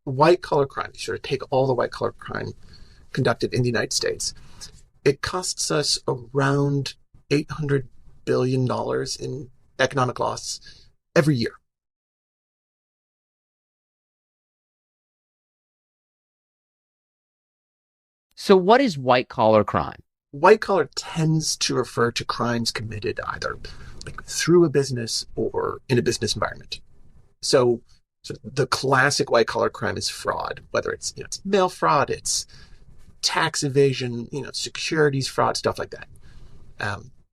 white collar crime, you sort of take all the white collar crime conducted in the United States, it costs us around $800 billion in economic loss every year. So what is white collar crime? White collar tends to refer to crimes committed either like through a business or in a business environment. So the classic white collar crime is fraud, whether it's mail fraud, it's tax evasion, securities fraud, stuff like that.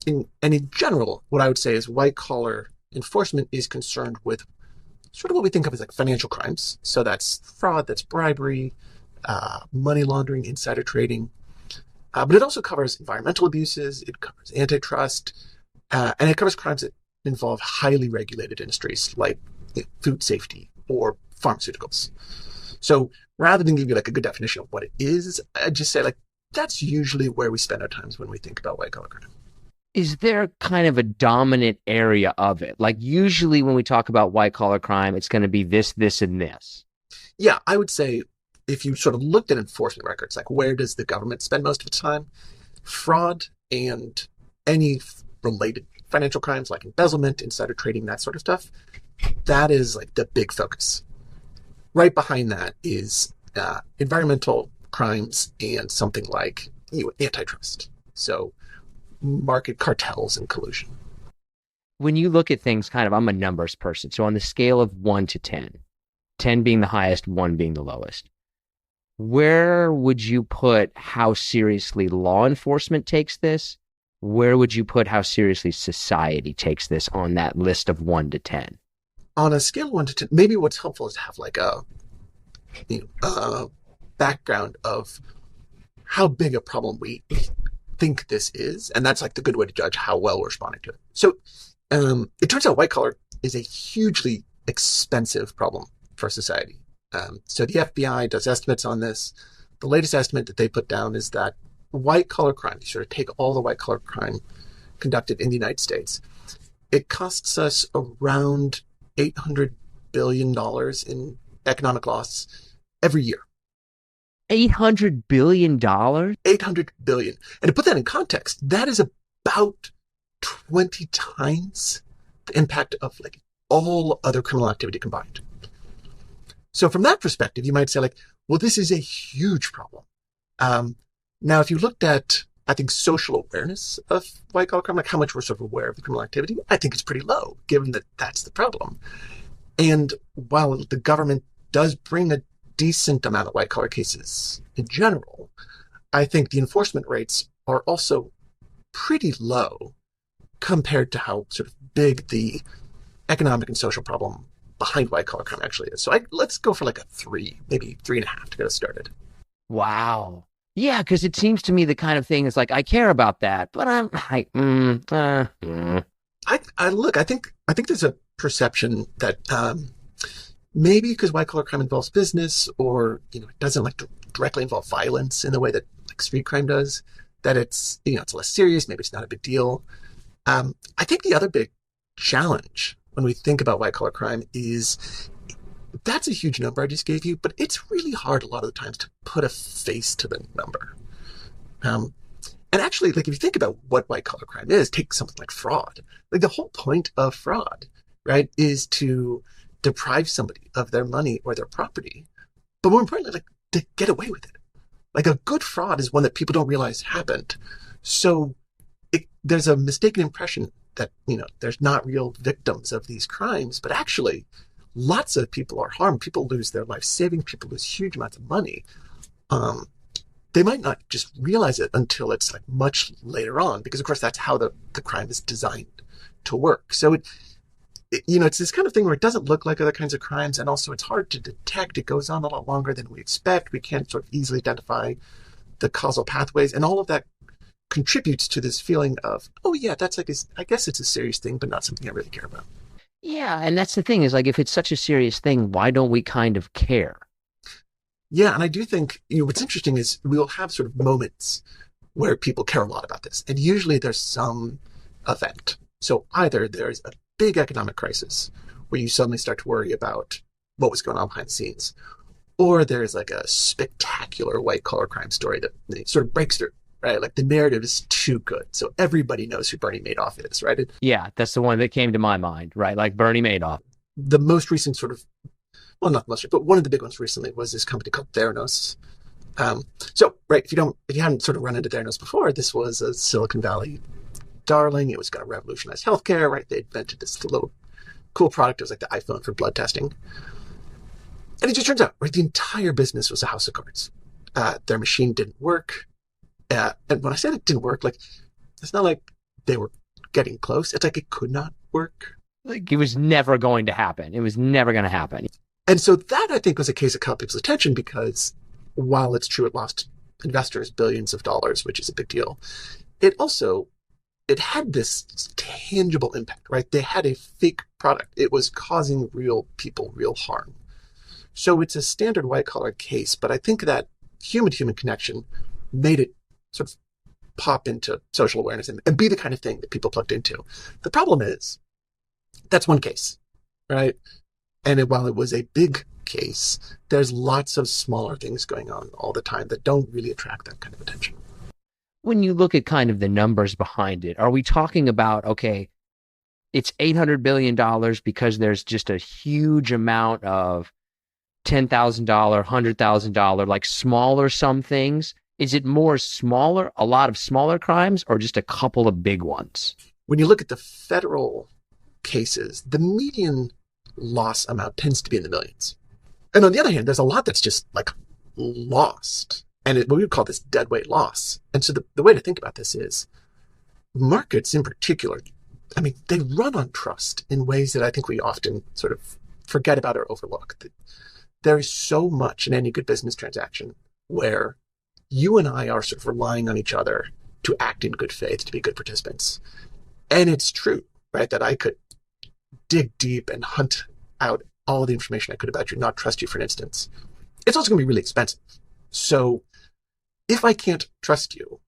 And in general, what I would say is white collar enforcement is concerned with sort of what we think of as like financial crimes. So that's fraud, that's bribery, money laundering, insider trading. But it also covers environmental abuses, it covers antitrust, and it covers crimes that involve highly regulated industries like food safety or pharmaceuticals. So rather than give you like a good definition of what it is, I just say like that's usually where we spend our times when we think about white collar crime. Is there kind of a dominant area of it? Like usually when we talk about white collar crime, it's going to be this, this, and this. Yeah, I would say if you sort of looked at enforcement records, like where does the government spend most of its time? Fraud and any related financial crimes like embezzlement, insider trading, that sort of stuff, that is like the big focus. Right behind that is environmental crimes and something like antitrust. So market cartels and collusion. When you look at things I'm a numbers person. So on the scale of 1 to 10, 10 being the highest, 1 being the lowest, where would you put how seriously law enforcement takes this? Where would you put how seriously society takes this on that list of 1 to 10? On a scale of 1 to 10, maybe what's helpful is to have like a background of how big a problem we think this is, and that's like the good way to judge how well we're responding to it. So it turns out white collar is a hugely expensive problem for society. So the FBI does estimates on this. The latest estimate that they put down is that white collar crime, you sort of take all the white collar crime conducted in the United States, it costs us around $800 billion in economic loss every year. $800 billion? 800 billion. And to put that in context, that is about 20 times the impact of like all other criminal activity combined. So from that perspective, you might say like, well, this is a huge problem. Now, if you looked at, I think, social awareness of white collar crime, like how much we're sort of aware of the criminal activity, I think it's pretty low, given that that's the problem. And while the government does bring a decent amount of white collar cases in general, I think the enforcement rates are also pretty low compared to how sort of big the economic and social problem behind white collar crime actually is. So let's go for like a 3, maybe 3.5 to get us started. Wow. Yeah, because it seems to me the kind of thing is like, I care about that, but I think there's a perception that maybe because white collar crime involves business, or it doesn't like directly involve violence in the way that like street crime does, that it's it's less serious. Maybe it's not a big deal. I think the other big challenge when we think about white collar crime is that's a huge number I just gave you, but it's really hard a lot of the times to put a face to the number. And actually, like if you think about what white collar crime is, take something like fraud. Like the whole point of fraud, right, is to deprive somebody of their money or their property, but more importantly, like to get away with it. Like a good fraud is one that people don't realize happened. So there's a mistaken impression that there's not real victims of these crimes, but actually lots of people are harmed. People lose their life savings. People lose huge amounts of money. They might not just realize it until it's like much later on, because of course that's how the crime is designed to work. So it's this kind of thing where it doesn't look like other kinds of crimes, and also it's hard to detect. It goes on a lot longer than we expect. We can't sort of easily identify the causal pathways, and all of that contributes to this feeling of, oh yeah, that's like, I guess it's a serious thing, but not something I really care about. Yeah, and that's the thing is like, if it's such a serious thing, why don't we kind of care? Yeah, and I do think, what's interesting is we'll have sort of moments where people care a lot about this, and usually there's some event. So either there's a big economic crisis where you suddenly start to worry about what was going on behind the scenes, or there's like a spectacular white collar crime story that sort of breaks through, right? Like the narrative is too good. So everybody knows who Bernie Madoff is, right? Yeah, that's the one that came to my mind, right? Like Bernie Madoff. The most recent sort of, well, not most, but one of the big ones recently was this company called Theranos. So, right, if you haven't sort of run into Theranos before, this was a Silicon Valley darling. It was going to revolutionize healthcare, right? They invented this little cool product. It was like the iPhone for blood testing. And it just turns out, right, the entire business was a house of cards. Their machine didn't work. And when I said it didn't work, like, it's not like they were getting close. It's like it could not work. Like it was never going to happen. It was never going to happen. And so that, I think, was a case that caught people's attention because while it's true it lost investors billions of dollars, which is a big deal, it had this tangible impact, right? They had a fake product. It was causing real people real harm. So it's a standard white-collar case, but I think that human-to-human connection made it sort of pop into social awareness and be the kind of thing that people plugged into. The problem is, that's one case, right? And while it was a big case, there's lots of smaller things going on all the time that don't really attract that kind of attention. When you look at kind of the numbers behind it, are we talking about, okay, it's $800 billion because there's just a huge amount of $10,000, $100,000, like smaller some things? Is it more smaller, a lot of smaller crimes, or just a couple of big ones? When you look at the federal cases, the median loss amount tends to be in the millions. And on the other hand, there's a lot that's just like lost. And we would call this deadweight loss. And so the way to think about this is markets in particular, I mean, they run on trust in ways that I think we often sort of forget about or overlook. There is so much in any good business transaction where you and I are sort of relying on each other to act in good faith, to be good participants. And it's true, right, that I could dig deep and hunt out all the information I could about you, not trust you for an instance. It's also going to be really expensive. So if I can't trust you,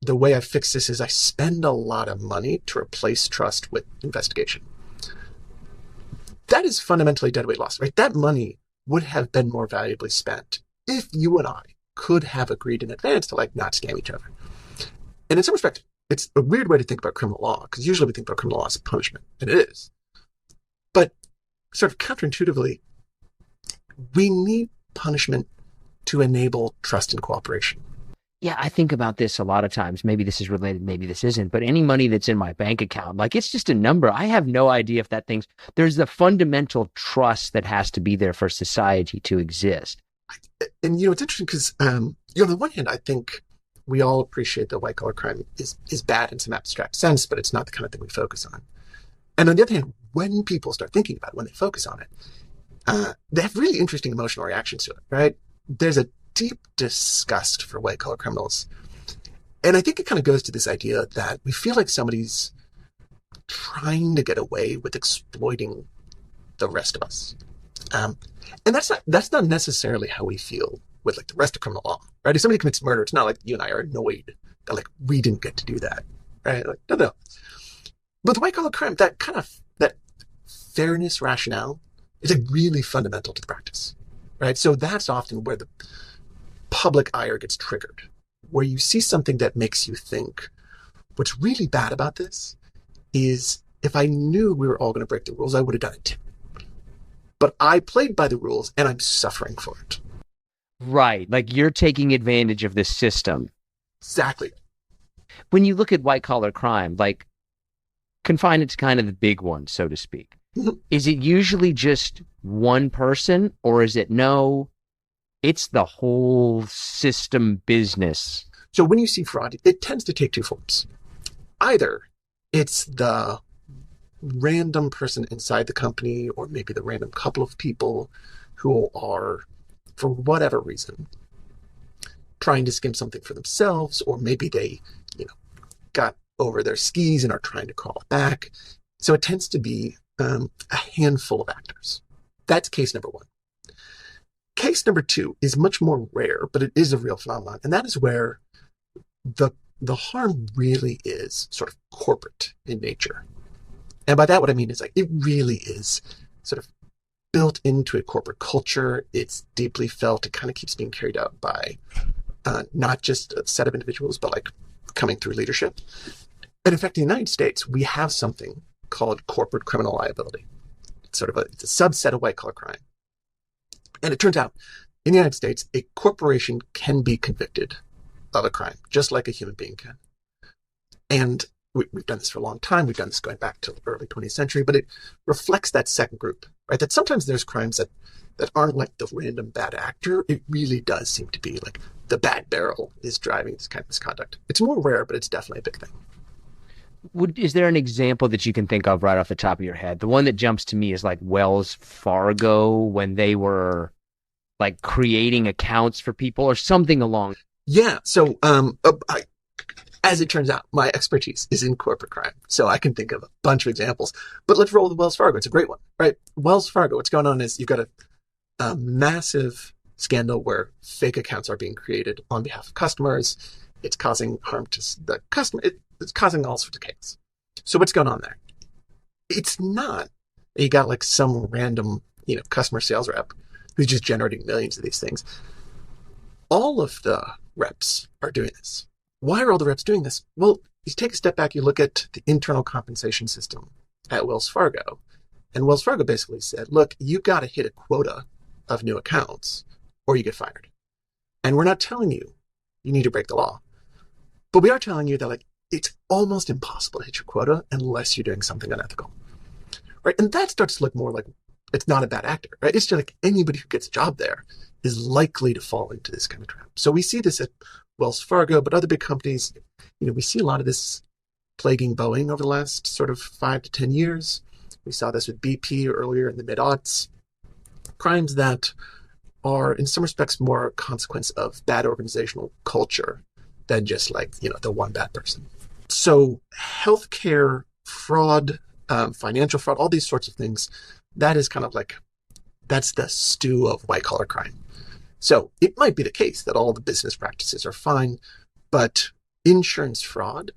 the way I fix this is I spend a lot of money to replace trust with investigation. That is fundamentally deadweight loss, right? That money would have been more valuably spent if you and I could have agreed in advance to like not scam each other. And in some respects, it's a weird way to think about criminal law, because usually we think about criminal law as punishment, and it is. But sort of counterintuitively, we need punishment to enable trust and cooperation. Yeah, I think about this a lot of times. Maybe this is related, maybe this isn't, but any money that's in my bank account, like it's just a number. I have no idea if that thing's, there's the fundamental trust that has to be there for society to exist. And, it's interesting because, on the one hand, I think we all appreciate that white collar crime is bad in some abstract sense, but it's not the kind of thing we focus on. And on the other hand, when people start thinking about it, when they focus on it, they have really interesting emotional reactions to it, right? There's a deep disgust for white collar criminals. And I think it kind of goes to this idea that we feel like somebody's trying to get away with exploiting the rest of us. And that's not necessarily how we feel with like the rest of criminal law, right? If somebody commits murder, it's not like you and I are annoyed that like we didn't get to do that, right? Like, no. But the white collar crime, that fairness rationale is like really fundamental to the practice, right? So that's often where the public ire gets triggered, where you see something that makes you think, what's really bad about this is if I knew we were all going to break the rules, I would have done it too. But I played by the rules and I'm suffering for it. Right. Like you're taking advantage of this system. Exactly. When you look at white collar crime, like confine it to kind of the big ones, so to speak. Mm-hmm. Is it usually just one person, or is it no, it's the whole system business? So when you see fraud, it tends to take two forms. Either it's the random person inside the company, or maybe the random couple of people who are, for whatever reason, trying to skim something for themselves, or maybe they, got over their skis and are trying to crawl back. So it tends to be a handful of actors. That's case number one. Case number two is much more rare, but it is a real phenomenon. And that is where the harm really is sort of corporate in nature. And by that, what I mean is like, it really is sort of built into a corporate culture. It's deeply felt. It kind of keeps being carried out by not just a set of individuals, but like coming through leadership. And in fact, in the United States, we have something called corporate criminal liability. It's sort of it's a subset of white collar crime. And it turns out in the United States, a corporation can be convicted of a crime, just like a human being can. And we've done this for a long time. We've done this going back to the early 20th century, but it reflects that second group, right? That sometimes there's crimes that aren't like the random bad actor. It really does seem to be like the bad barrel is driving this kind of misconduct. It's more rare, but it's definitely a big thing. Is there an example that you can think of right off the top of your head? The one that jumps to me is like Wells Fargo, when they were like creating accounts for people or something along. Yeah. So, as it turns out, my expertise is in corporate crime. So I can think of a bunch of examples, but let's roll with Wells Fargo. It's a great one, right? Wells Fargo, what's going on is you've got a massive scandal where fake accounts are being created on behalf of customers. It's causing harm to the customer. It's causing all sorts of chaos. So what's going on there? It's not that you got like some random, customer sales rep who's just generating millions of these things. All of the reps are doing this. Why are all the reps doing this? Well, you take a step back, you look at the internal compensation system at Wells Fargo. And Wells Fargo basically said, look, you got to hit a quota of new accounts or you get fired. And we're not telling you need to break the law. But we are telling you that like it's almost impossible to hit your quota unless you're doing something unethical. Right? And that starts to look more like it's not a bad actor, right? It's just like anybody who gets a job there is likely to fall into this kind of trap. So we see this at Wells Fargo, but other big companies, we see a lot of this plaguing Boeing over the last sort of 5 to 10 years. We saw this with BP earlier in the mid-aughts. Crimes that are in some respects more a consequence of bad organizational culture than just like, the one bad person. So healthcare fraud, financial fraud, all these sorts of things, that is kind of like, that's the stew of white collar crime. So it might be the case that all the business practices are fine, but insurance fraud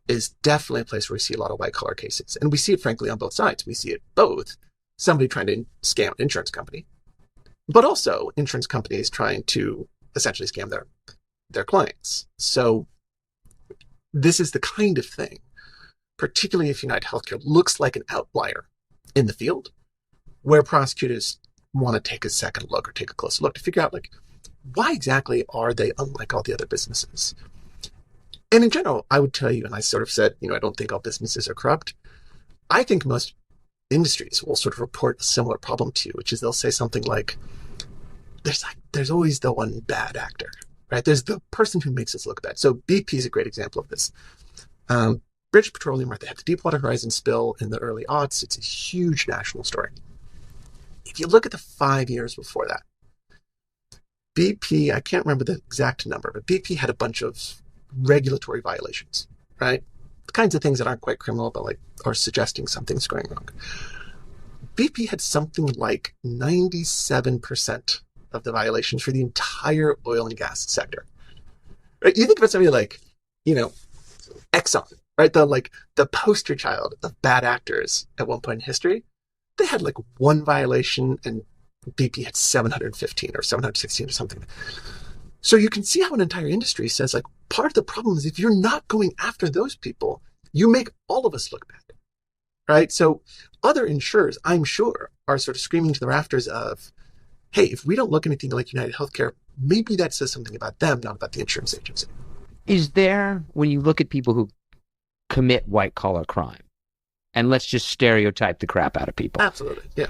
is definitely a place where we see a lot of white collar cases. And we see it, frankly, on both sides. We see it both somebody trying to scam an insurance company, but also insurance companies trying to essentially scam their clients. So this is the kind of thing, particularly if United Healthcare looks like an outlier in the field, where prosecutors want to take a second look or take a closer look to figure out, like, why exactly are they unlike all the other businesses? And in general, I would tell you, and I sort of said, I don't think all businesses are corrupt. I think most industries will sort of report a similar problem to you, which is they'll say something like, there's always the one bad actor, right? There's the person who makes us look bad. So BP is a great example of this. British Petroleum, right? They had the Deepwater Horizon spill in the early aughts. It's a huge national story. If you look at the 5 years before that, BP, I can't remember the exact number, but BP had a bunch of regulatory violations, right? The kinds of things that aren't quite criminal, but like are suggesting something's going wrong. BP had something like 97% of the violations for the entire oil and gas sector. Right? You think about somebody like, Exxon, right? The poster child of bad actors at one point in history. They had like one violation and BP had 715 or 716 or something. So you can see how an entire industry says like part of the problem is if you're not going after those people, you make all of us look bad, right? So other insurers, I'm sure, are sort of screaming to the rafters of, hey, if we don't look anything like United Healthcare, maybe that says something about them, not about the insurance agency. Is there, when you look at people who commit white collar crime, and let's just stereotype the crap out of people. Absolutely, yeah.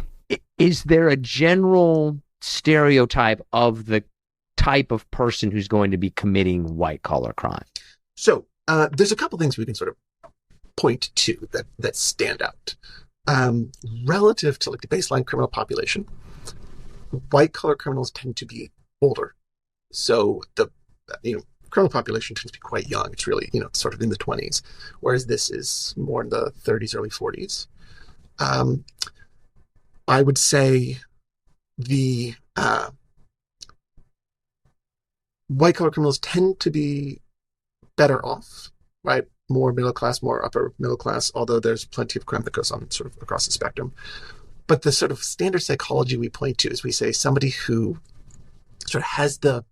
Is there a general stereotype of the type of person who's going to be committing white collar crime? So there's a couple things we can sort of point to that stand out. Relative to like the baseline criminal population, white collar criminals tend to be older. So the criminal population tends to be quite young. It's really, sort of in the 20s, whereas this is more in the 30s, early 40s. I would say the white collar criminals tend to be better off, right? More middle class, more upper middle class, although there's plenty of crime that goes on sort of across the spectrum. But the sort of standard psychology we point to is we say somebody who sort of has the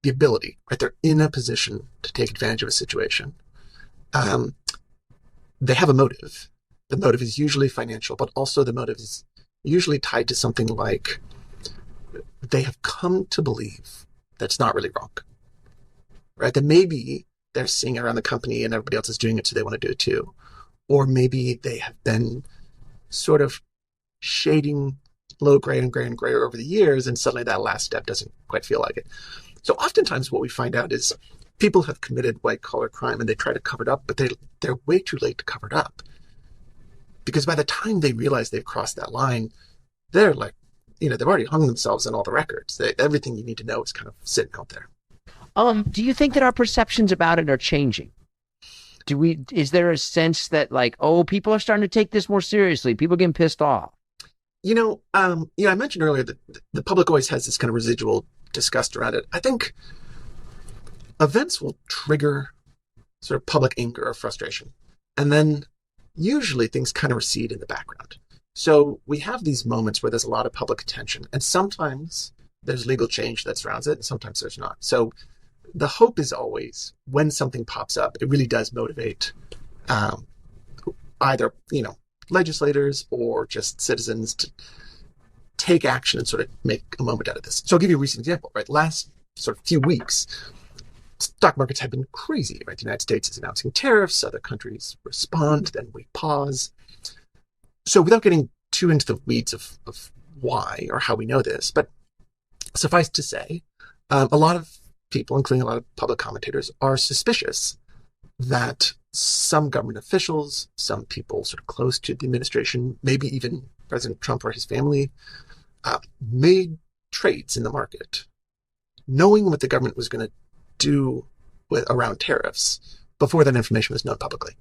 ability, right? They're in a position to take advantage of a situation. They have a motive. The motive is usually financial, but also the motive is usually tied to something like they have come to believe that's not really wrong, right? That maybe they're seeing it around the company and everybody else is doing it, so they want to do it too. Or maybe they have been sort of shading low grade and grayer over the years, and suddenly that last step doesn't quite feel like it. So oftentimes what we find out is people have committed white collar crime and they try to cover it up, but they're way too late to cover it up. Because by the time they realize they've crossed that line, they're like, they've already hung themselves in all the records. Everything you need to know is kind of sitting out there. Do you think that our perceptions about it are changing? Is there a sense that like, oh, people are starting to take this more seriously? People are getting pissed off. I mentioned earlier that the public always has this kind of residual disgust around it. I think events will trigger sort of public anger or frustration. And then usually things kind of recede in the background. So we have these moments where there's a lot of public attention, and sometimes there's legal change that surrounds it, and sometimes there's not. So the hope is always when something pops up, it really does motivate either, legislators or just citizens to take action and sort of make a moment out of this. So I'll give you a recent example, right? Last sort of few weeks, stock markets have been crazy, right? The United States is announcing tariffs, other countries respond, then we pause. So without getting too into the weeds of why or how we know this, but suffice to say, a lot of people, including a lot of public commentators, are suspicious that some government officials, some people sort of close to the administration, maybe even President Trump or his family, made trades in the market, knowing what the government was going to do around tariffs before that information was known publicly.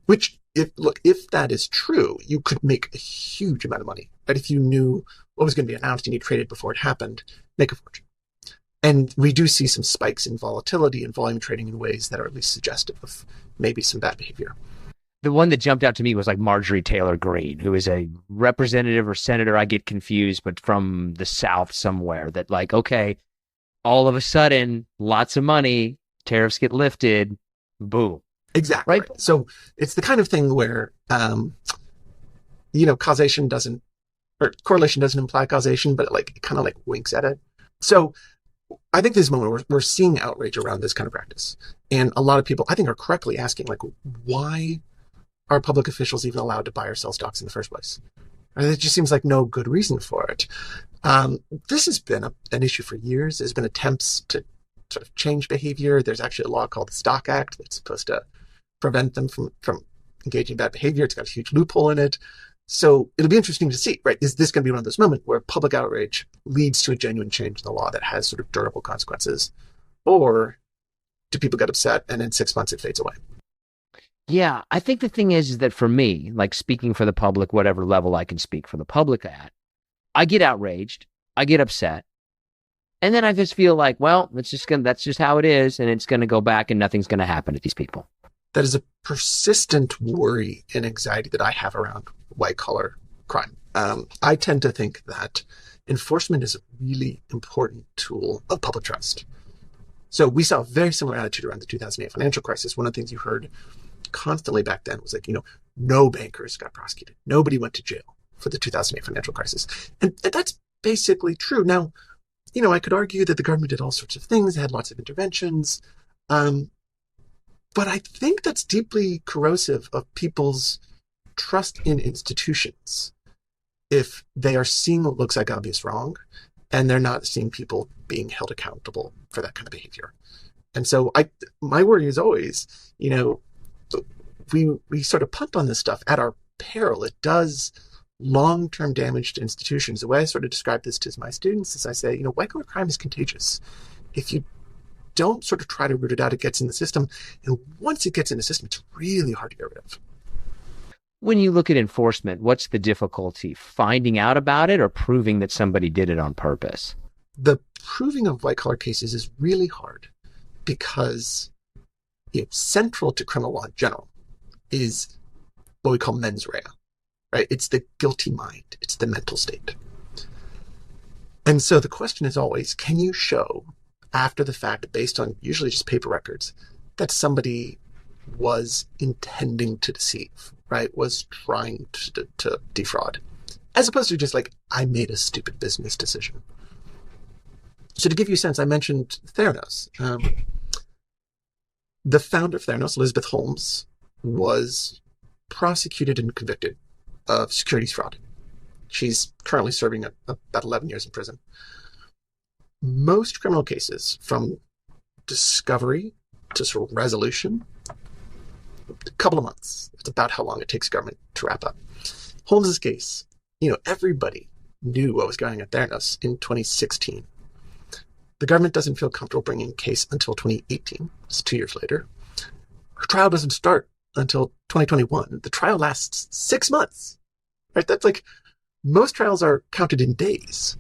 Which, if that is true, you could make a huge amount of money. Right? If you knew what was going to be announced and you traded before it happened, make a fortune. And we do see some spikes in volatility and volume trading in ways that are at least suggestive of maybe some bad behavior. The one that jumped out to me was like Marjorie Taylor Greene, who is a representative or senator, I get confused, but from the South somewhere, that like, okay, all of a sudden, lots of money, tariffs get lifted, boom. Exactly. Right? So it's the kind of thing where, causation doesn't, or correlation doesn't imply causation, but it kind of like winks at it. So I think this moment we're seeing outrage around this kind of practice. And a lot of people, I think, are correctly asking, like, why are public officials even allowed to buy or sell stocks in the first place? And it just seems like no good reason for it. This has been an issue for years. There's been attempts to sort of change behavior. There's actually a law called the Stock Act that's supposed to prevent them from engaging in bad behavior. It's got a huge loophole in it. So it'll be interesting to see, right? Is this going to be one of those moments where public outrage leads to a genuine change in the law that has sort of durable consequences? Or do people get upset and in 6 months it fades away? Yeah, I think the thing is that for me, like speaking for the public, whatever level I can speak for the public at, I get outraged, I get upset, and then I just feel like, well, that's just how it is, and it's going to go back and nothing's going to happen to these people. That is a persistent worry and anxiety that I have around white-collar crime. I tend to think that enforcement is a really important tool of public trust. So we saw a very similar attitude around the 2008 financial crisis. One of the things you heard constantly back then was like, no bankers got prosecuted. Nobody went to jail for the 2008 financial crisis. And that's basically true. Now, I could argue that the government did all sorts of things, had lots of interventions. But I think that's deeply corrosive of people's trust in institutions if they are seeing what looks like obvious wrong and they're not seeing people being held accountable for that kind of behavior. And so my worry is always, we sort of punt on this stuff at our peril. It does long-term damage to institutions. The way I sort of describe this to my students is I say, white-collar crime is contagious. If you don't sort of try to root it out, it gets in the system. And once it gets in the system, it's really hard to get rid of. When you look at enforcement, what's the difficulty? Finding out about it or proving that somebody did it on purpose? The proving of white-collar cases is really hard because central to criminal law in general is what we call mens rea. right? It's the guilty mind. It's the mental state. And so the question is always, can you show after the fact, based on usually just paper records, that somebody was intending to deceive, right? Was trying to defraud, as opposed to just like, I made a stupid business decision. So to give you a sense, I mentioned Theranos. The founder of Theranos, Elizabeth Holmes, was prosecuted and convicted of securities fraud. She's currently serving about 11 years in prison. Most criminal cases, from discovery to sort of resolution, a couple of months. It's about how long it takes government to wrap up. Holmes's case, everybody knew what was going on at Theranos in 2016. The government doesn't feel comfortable bringing a case until 2018. It's 2 years later. Her trial doesn't start until 2021. The trial lasts 6 months. Right? That's like, most trials are counted in days.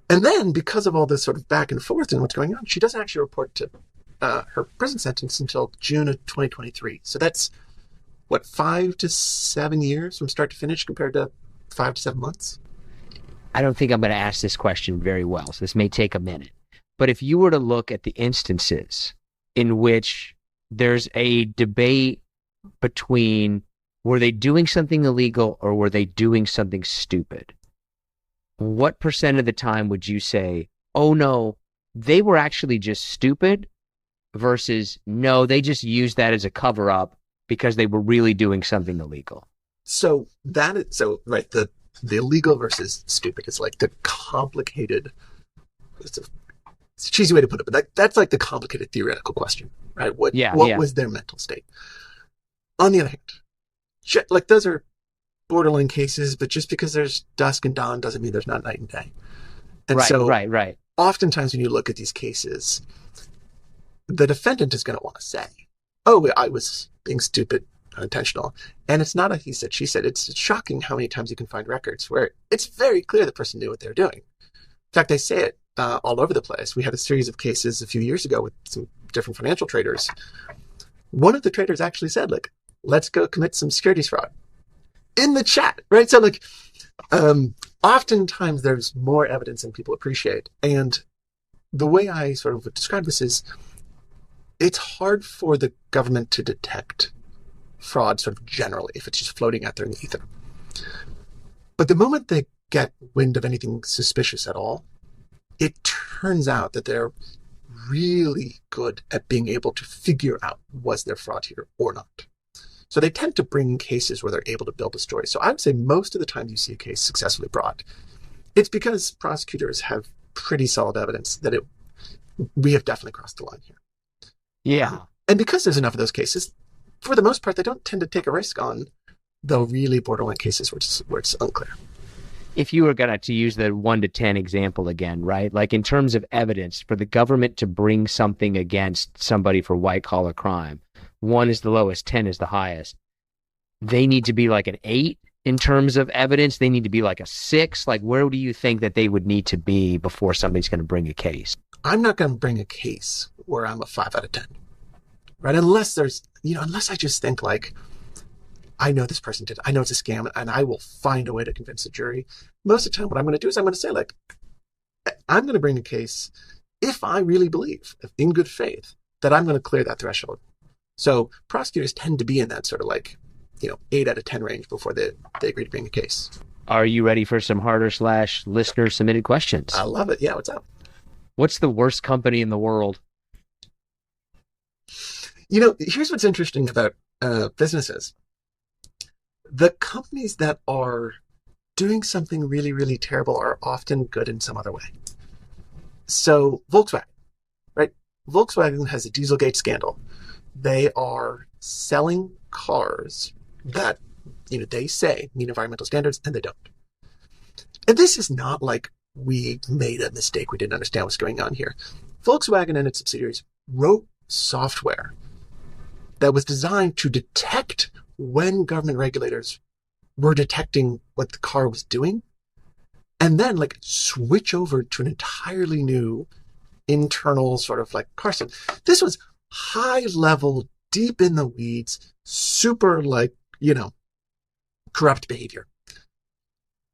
And then, because of all this sort of back and forth and what's going on, she doesn't actually report to her prison sentence until June of 2023. So that's, 5 to 7 years from start to finish compared to 5 to 7 months? I don't think I'm going to ask this question very well, so this may take a minute. But if you were to look at the instances in which there's a debate between were they doing something illegal or were they doing something stupid, what percent of the time would you say, oh no, they were actually just stupid, versus no, they just used that as a cover-up because they were really doing something illegal? So right, the illegal versus stupid is like the complicated, it's a cheesy way to put it, but that's like the complicated theoretical question, right? What was their mental state? On the other hand, like those are borderline cases, but just because there's dusk and dawn doesn't mean there's not night and day. And right. Oftentimes when you look at these cases, the defendant is going to want to say, oh, I was being stupid, unintentional. And it's not a he said, she said. It's shocking how many times you can find records where it's very clear the person knew what they were doing. In fact, they say it all over the place. We had a series of cases a few years ago with some different financial traders. One of the traders actually said, like, let's go commit some securities fraud in the chat, right? So like, oftentimes there's more evidence than people appreciate. And the way I sort of would describe this is, it's hard for the government to detect fraud sort of generally if it's just floating out there in the ether. But the moment they get wind of anything suspicious at all, it turns out that they're really good at being able to figure out, was there fraud here or not? So they tend to bring cases where they're able to build a story. So I would say most of the time you see a case successfully brought, it's because prosecutors have pretty solid evidence that we have definitely crossed the line here. Yeah. And because there's enough of those cases, for the most part, they don't tend to take a risk on the really borderline cases where it's unclear. If you were going to use the 1 to 10 example again, right? Like in terms of evidence for the government to bring something against somebody for white collar crime, 1 is the lowest, 10 is the highest. They need to be like an 8 in terms of evidence. They need to be like a 6. Like, where do you think that they would need to be before somebody's going to bring a case? I'm not going to bring a case where I'm a 5 out of 10, right? Unless unless I just think like, I know this person did, I know it's a scam, and I will find a way to convince the jury. Most of the time, what I'm going to do is I'm going to say, like, I'm going to bring a case if I really believe, in good faith, that I'm going to clear that threshold. So prosecutors tend to be in that sort of like, 8 out of 10 range before they agree to bring a case. Are you ready for some harder / listener submitted questions? I love it. Yeah, what's up? What's the worst company in the world? Here's what's interesting about businesses. The companies that are doing something really, really terrible are often good in some other way. So Volkswagen, right? Volkswagen has a Dieselgate scandal. They are selling cars that, they say meet environmental standards, and they don't. And this is not like we made a mistake, we didn't understand what's going on here. Volkswagen and its subsidiaries wrote software that was designed to detect when government regulators were detecting what the car was doing, and then like switch over to an entirely new internal sort of like car system. This was high level, deep in the weeds, super like, corrupt behavior.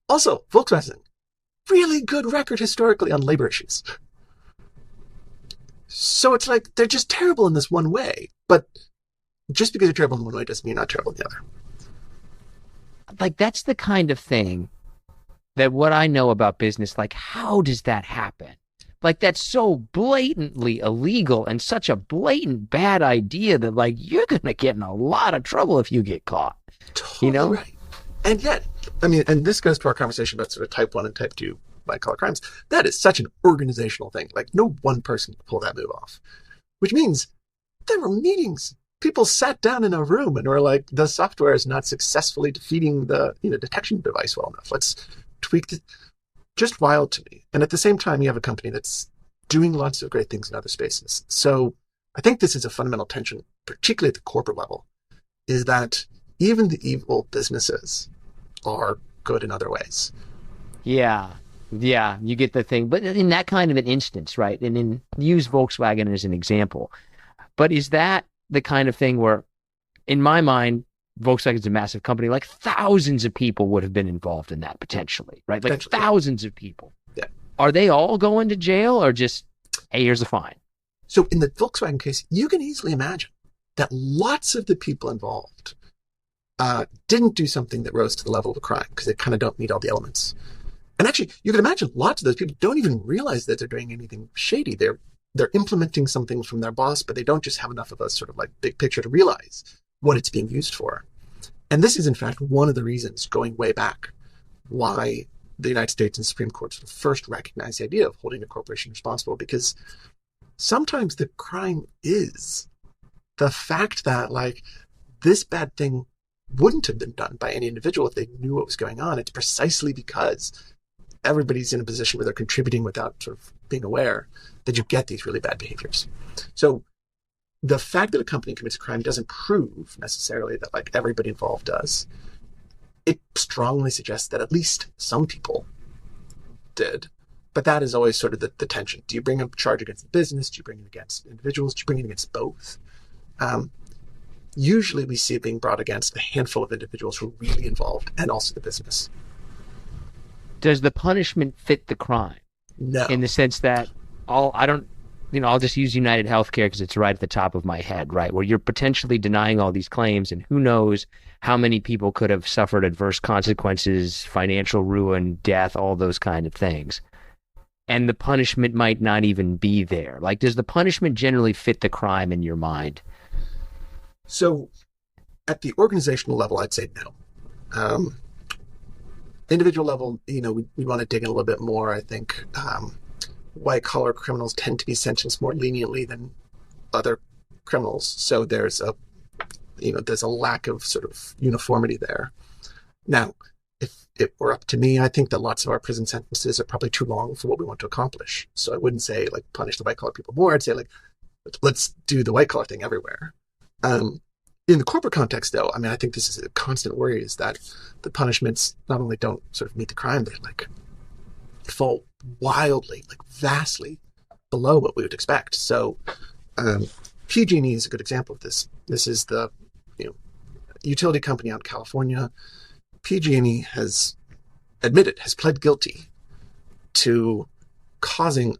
Also, Volkswagen, really good record historically on labor issues. So it's like they're just terrible in this one way, but just because you're terrible in one way doesn't mean you're not terrible in the other. Like, that's the kind of thing that what I know about business, like, how does that happen? Like, that's so blatantly illegal and such a blatant bad idea that, like, you're going to get in a lot of trouble if you get caught. Totally right. And yet, I mean, and this goes to our conversation about sort of type 1 and type 2 white-collar crimes. That is such an organizational thing. Like, no one person can pull that move off, which means there were meetings. People sat down in a room and were like, the software is not successfully defeating the detection device well enough. Let's tweak it. Just wild to me. And at the same time, you have a company that's doing lots of great things in other spaces. So I think this is a fundamental tension, particularly at the corporate level, is that even the evil businesses are good in other ways. Yeah, you get the thing. But in that kind of an instance, right? And use Volkswagen as an example. But is that the kind of thing where, in my mind, Volkswagen's a massive company, like thousands of people would have been involved in that potentially, right? Like thousands of people. Yeah. Are they all going to jail or just, hey, here's a fine? So in the Volkswagen case, you can easily imagine that lots of the people involved didn't do something that rose to the level of a crime because they kind of don't meet all the elements. And actually, you can imagine lots of those people don't even realize that they're doing anything shady. They're implementing something from their boss, but they don't just have enough of a sort of like big picture to realize what it's being used for. And this is, in fact, one of the reasons, going way back, why the United States and Supreme Court sort of first recognized the idea of holding a corporation responsible, because sometimes the crime is the fact that, like, this bad thing wouldn't have been done by any individual if they knew what was going on. It's precisely because everybody's in a position where they're contributing without sort of being aware that you get these really bad behaviors. So the fact that a company commits a crime doesn't prove necessarily that, like, everybody involved does. It strongly suggests that at least some people did. But that is always sort of the tension. Do you bring a charge against the business? Do you bring it against individuals? Do you bring it against both? Usually we see it being brought against a handful of individuals who are really involved, and also the business. Does the punishment fit the crime? No. In the sense that I'll just use United Healthcare because it's right at the top of my head, right? Where you're potentially denying all these claims, and who knows how many people could have suffered adverse consequences, financial ruin, death, all those kind of things. And the punishment might not even be there. Like, does the punishment generally fit the crime in your mind? So at the organizational level, I'd say no. Individual level, we want to dig in a little bit more. I think white-collar criminals tend to be sentenced more leniently than other criminals. So there's a lack of sort of uniformity there. Now, if it were up to me, I think that lots of our prison sentences are probably too long for what we want to accomplish. So I wouldn't say, like, punish the white-collar people more. I'd say, like, let's do the white-collar thing everywhere. In the corporate context, though, I mean, I think this is a constant worry, is that the punishments not only don't sort of meet the crime, they, like, fall wildly, like, vastly below what we would expect. So PG&E is a good example of this. This is the utility company out in California. PG&E has pled guilty to causing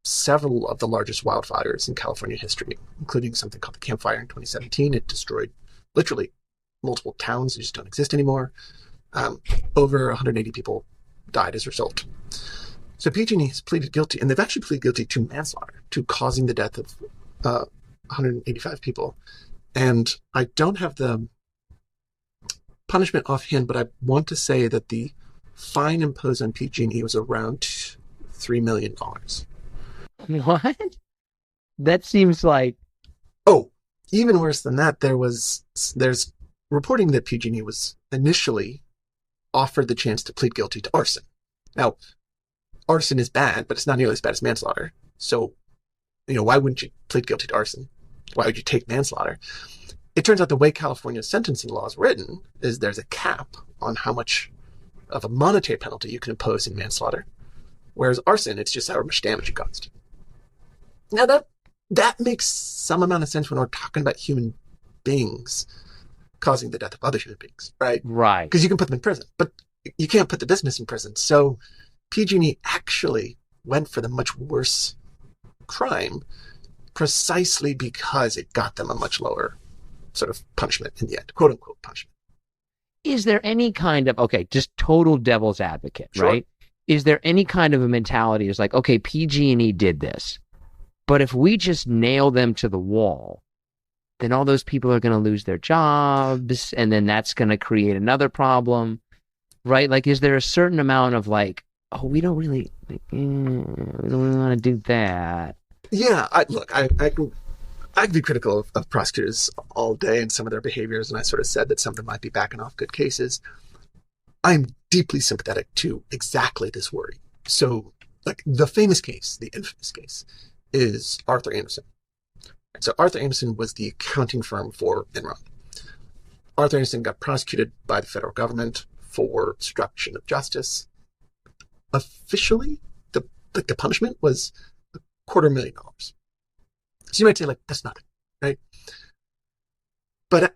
several of the largest wildfires in California history, including something called the Camp Fire in 2017. It destroyed literally multiple towns that just don't exist anymore. Over 180 people died as a result. So PG&E has pleaded guilty, and they've actually pleaded guilty to manslaughter, to causing the death of 185 people. And I don't have the punishment offhand, but I want to say that the fine imposed on PG&E was around $3 million. What? That seems like... Oh, even worse than that, there's reporting that PG&E was initially offered the chance to plead guilty to arson. Now, arson is bad, but it's not nearly as bad as manslaughter. So, why wouldn't you plead guilty to arson? Why would you take manslaughter? It turns out the way California's sentencing law is written is there's a cap on how much of a monetary penalty you can impose in manslaughter. Whereas arson, it's just however much damage it caused. Now that makes some amount of sense when we're talking about human beings, causing the death of other human beings, right? Right. Because you can put them in prison, but you can't put the business in prison. So PG&E actually went for the much worse crime precisely because it got them a much lower sort of punishment in the end, quote unquote punishment. Is there any kind of, okay, just total devil's advocate, Sure. right? Is there any kind of a mentality is like, okay, PG&E did this, but if we just nail them to the wall, then all those people are going to lose their jobs, and then that's going to create another problem, right? Like, is there a certain amount of like, oh, we don't really want to do that? Yeah, I can be critical of prosecutors all day and some of their behaviors, and I sort of said that some of them might be backing off good cases. I'm deeply sympathetic to exactly this worry. So, like, the famous case, the infamous case, is Arthur Andersen. So Arthur Andersen was the accounting firm for Enron. Arthur Andersen got prosecuted by the federal government for obstruction of justice. Officially, the punishment was $250,000. So you might say, like, that's nothing, right? But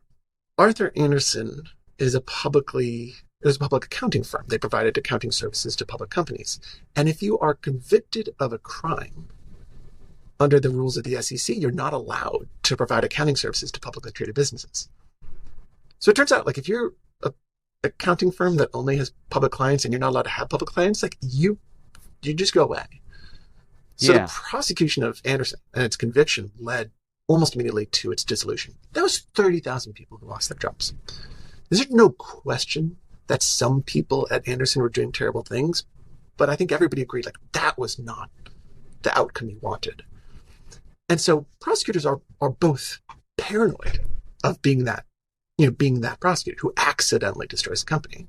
Arthur Andersen is a public accounting firm. They provided accounting services to public companies. And if you are convicted of a crime under the rules of the SEC, you're not allowed to provide accounting services to publicly traded businesses. So it turns out, like, if you're an accounting firm that only has public clients and you're not allowed to have public clients, like, you just go away. So the prosecution of Andersen and its conviction led almost immediately to its dissolution. That was 30,000 people who lost their jobs. There's no question that some people at Andersen were doing terrible things, but I think everybody agreed, like, that was not the outcome you wanted. And so prosecutors are both paranoid of being that prosecutor who accidentally destroys a company.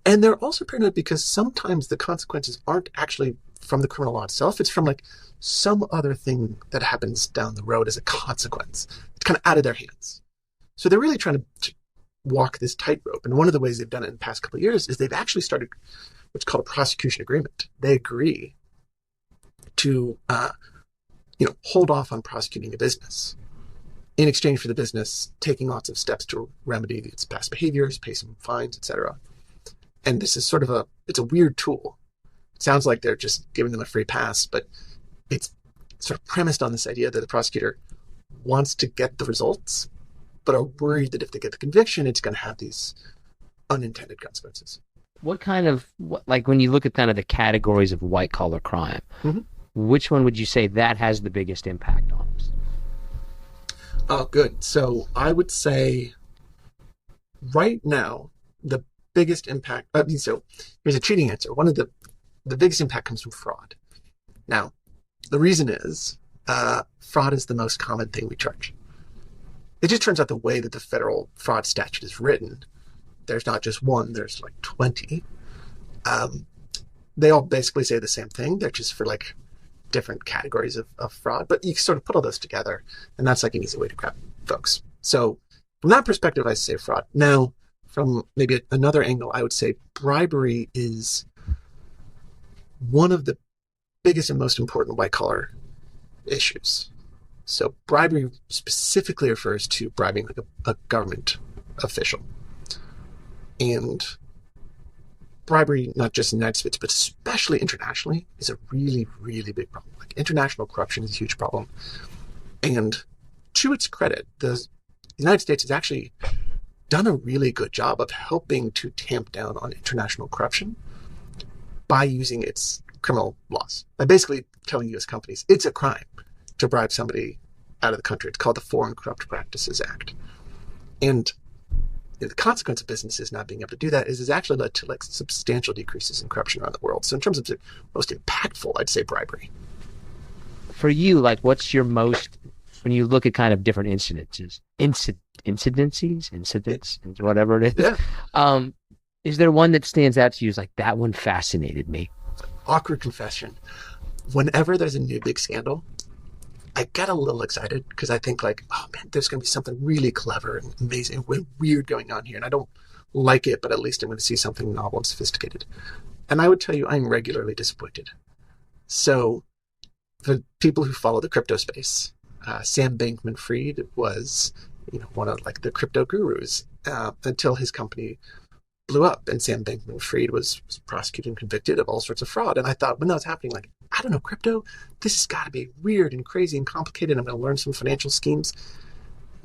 And they're also paranoid because sometimes the consequences aren't actually from the criminal law itself. It's from, like, some other thing that happens down the road as a consequence. It's kind of out of their hands. So they're really trying to walk this tightrope. And one of the ways they've done it in the past couple of years is they've actually started what's called a prosecution agreement. They agree to hold off on prosecuting a business in exchange for the business taking lots of steps to remedy its past behaviors, pay some fines, etc. And this is sort of it's a weird tool. It sounds like they're just giving them a free pass, but it's sort of premised on this idea that the prosecutor wants to get the results, but are worried that if they get the conviction, it's going to have these unintended consequences. Like, when you look at kind of the categories of white collar crime, mm-hmm. Which one would you say that has the biggest impact on us? Oh, good. So I would say right now, the biggest impact, so here's a cheating answer. One of the biggest impact comes from fraud. Now, the reason is fraud is the most common thing we charge. It just turns out the way that the federal fraud statute is written, there's not just one, there's like 20. They all basically say the same thing. They're just for, like, different categories of fraud, but you sort of put all those together, and that's, like, an easy way to grab folks. So from that perspective, I say fraud. Now, from maybe another angle, I would say bribery is one of the biggest and most important white-collar issues. So bribery specifically refers to bribing, like, a government official. And bribery, not just in the United States, but especially internationally, is a really, really big problem. Like, international corruption is a huge problem. And to its credit, the United States has actually done a really good job of helping to tamp down on international corruption by using its criminal laws. By basically telling U.S. companies it's a crime to bribe somebody out of the country. It's called the Foreign Corrupt Practices Act. And the consequence of businesses not being able to do that is actually led to, like, substantial decreases in corruption around the world. So in terms of the most impactful, I'd say bribery. For you, like, what's your most, when you look at kind of different incidents, whatever it is, yeah. Is there one that stands out to you as, like, that one fascinated me? Awkward confession. Whenever there's a new big scandal, I get a little excited because I think, like, oh man, there's going to be something really clever and amazing and weird going on here. And I don't like it, but at least I'm going to see something novel and sophisticated. And I would tell you, I'm regularly disappointed. So for people who follow the crypto space, Sam Bankman-Fried was one of like the crypto gurus, until his company blew up and Sam Bankman-Fried was prosecuted and convicted of all sorts of fraud. And I thought when that was happening, like, I don't know, crypto, this has got to be weird and crazy and complicated. I'm going to learn some financial schemes.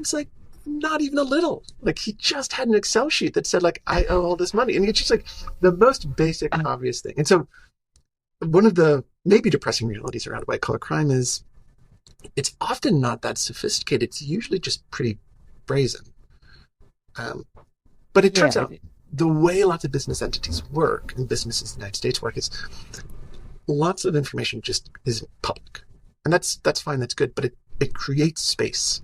It's like, not even a little. Like, he just had an Excel sheet that said, like, I owe all this money. And it's just like the most basic, obvious thing. And so one of the maybe depressing realities around white collar crime is it's often not that sophisticated. It's usually just pretty brazen. But it turns out the way lots of business entities work and businesses in the United States work is lots of information just isn't public. And that's fine, that's good, but it creates space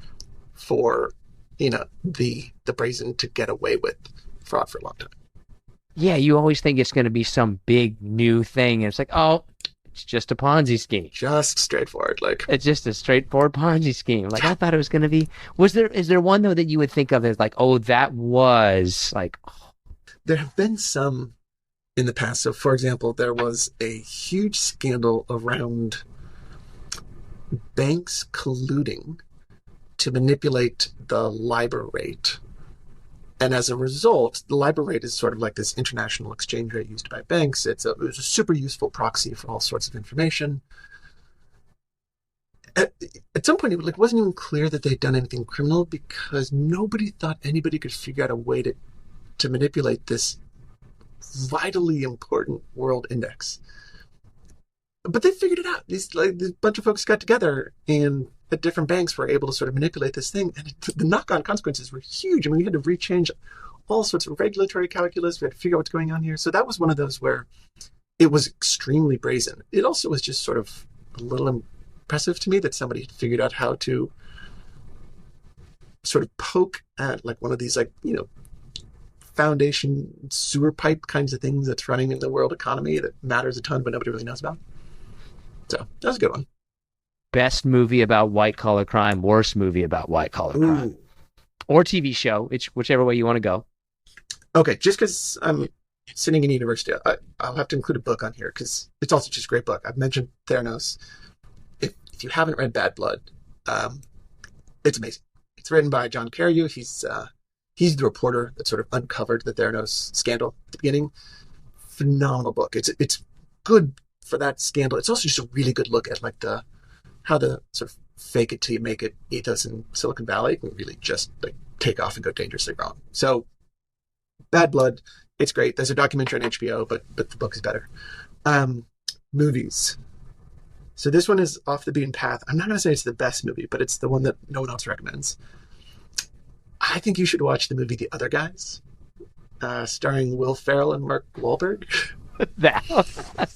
for, the brazen to get away with fraud for a long time. Yeah, you always think it's going to be some big new thing. And it's like, oh, it's just a Ponzi scheme. Just straightforward. Like, it's just a straightforward Ponzi scheme. Like, I thought it was going to be. Is there one, though, that you would think of as like, oh, that was like. Oh. There have been some in the past. So, for example, there was a huge scandal around banks colluding to manipulate the LIBOR rate. And as a result, the LIBOR rate is sort of like this international exchange rate used by banks. It was a super useful proxy for all sorts of information. At some point, it wasn't even clear that they'd done anything criminal because nobody thought anybody could figure out a way to manipulate this vitally important world index. But they figured it out. This bunch of folks got together and at different banks were able to sort of manipulate this thing. And the knock-on consequences were huge. I mean, we had to rechange all sorts of regulatory calculus. We had to figure out what's going on here. So that was one of those where it was extremely brazen. It also was just sort of a little impressive to me that somebody had figured out how to sort of poke at like one of these, like, foundation sewer pipe kinds of things that's running in the world economy that matters a ton, but nobody really knows about. So that was a good one. Best movie about white collar crime, worst movie about white collar crime, or TV show, whichever way you want to go. Okay, just because I'm sitting in university, I'll have to include a book on here because it's also just a great book. I've mentioned Theranos. If you haven't read Bad Blood, it's amazing. It's written by John Carreyrou. He's the reporter that sort of uncovered the Theranos scandal at the beginning. Phenomenal book. It's good for that scandal. It's also just a really good look at like how the sort of fake it till you make it ethos in Silicon Valley can really just like take off and go dangerously wrong. So Bad Blood, it's great. There's a documentary on HBO, but the book is better. Movies. So this one is off the beaten path. I'm not going to say it's the best movie, but it's the one that no one else recommends. I think you should watch the movie The Other Guys, starring Will Ferrell and Mark Wahlberg.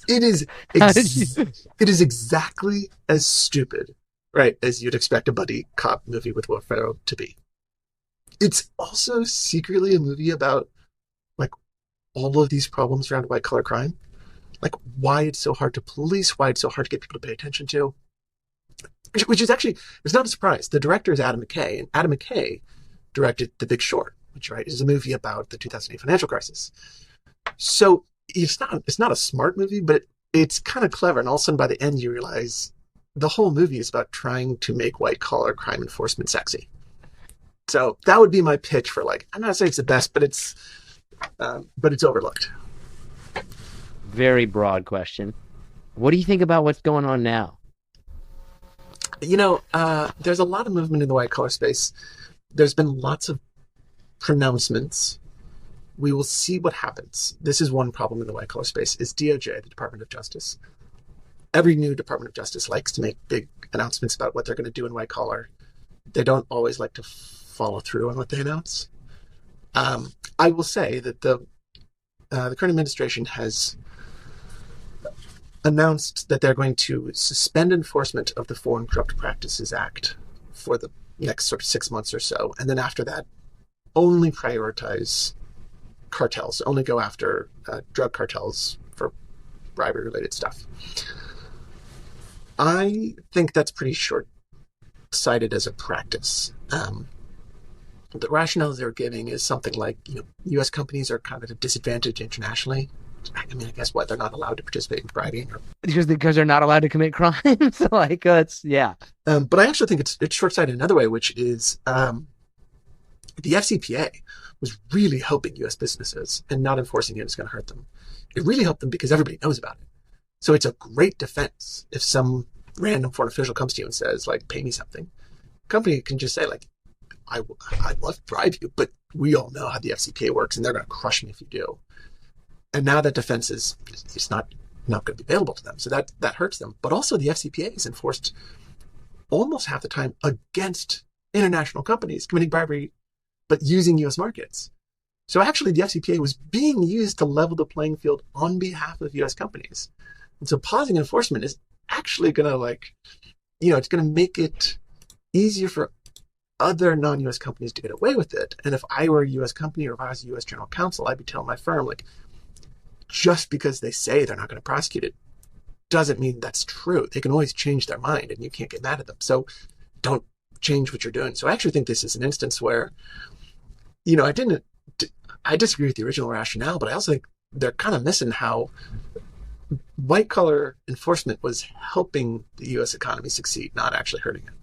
It is exactly as stupid, right, as you'd expect a buddy cop movie with Will Ferrell to be. It's also secretly a movie about like all of these problems around white collar crime, like why it's so hard to police, why it's so hard to get people to pay attention to, which is actually, it's not a surprise. The director is Adam McKay, and Adam McKay directed The Big Short, which, right, is a movie about the 2008 financial crisis. So it's not a smart movie, but it's kind of clever. And all of a sudden, by the end, you realize the whole movie is about trying to make white collar crime enforcement sexy. So that would be my pitch for, like, I'm not saying it's the best, but it's overlooked. Very broad question. What do you think about what's going on now? There's a lot of movement in the white collar space. There's been lots of pronouncements. We will see what happens. This is one problem in the white collar space, is DOJ, the Department of Justice. Every new Department of Justice likes to make big announcements about what they're going to do in white collar. They don't always like to follow through on what they announce. I will say that the current administration has announced that they're going to suspend enforcement of the Foreign Corrupt Practices Act for the next sort of 6 months or so. And then after that, only prioritize cartels, only go after drug cartels for bribery-related stuff. I think that's pretty short-sighted as a practice. The rationale they're giving is something like, U.S. companies are kind of at a disadvantage internationally. I mean, I guess they're not allowed to participate in bribing. Because they're not allowed to commit crimes. Like, yeah. But I actually think it's short-sighted another way, which is the FCPA was really helping U.S. businesses, and not enforcing it is going to hurt them. It really helped them because everybody knows about it. So it's a great defense if some random foreign official comes to you and says, like, pay me something. The company can just say, like, I'd love to bribe you, but we all know how the FCPA works, and they're going to crush me if you do. And now that defense is not going to be available to them. So that hurts them. But also the FCPA is enforced almost half the time against international companies committing bribery, but using U.S. markets. So actually the FCPA was being used to level the playing field on behalf of U.S. companies. And so pausing enforcement is actually going to it's going to make it easier for other non-U.S. companies to get away with it. And if I were a U.S. company, or if I was a U.S. general counsel, I'd be telling my firm, like, just because they say they're not going to prosecute it doesn't mean that's true. They can always change their mind, and you can't get mad at them. So don't change what you're doing. So I actually think this is an instance where, I disagree with the original rationale, but I also think they're kind of missing how white collar enforcement was helping the U.S. economy succeed, not actually hurting it.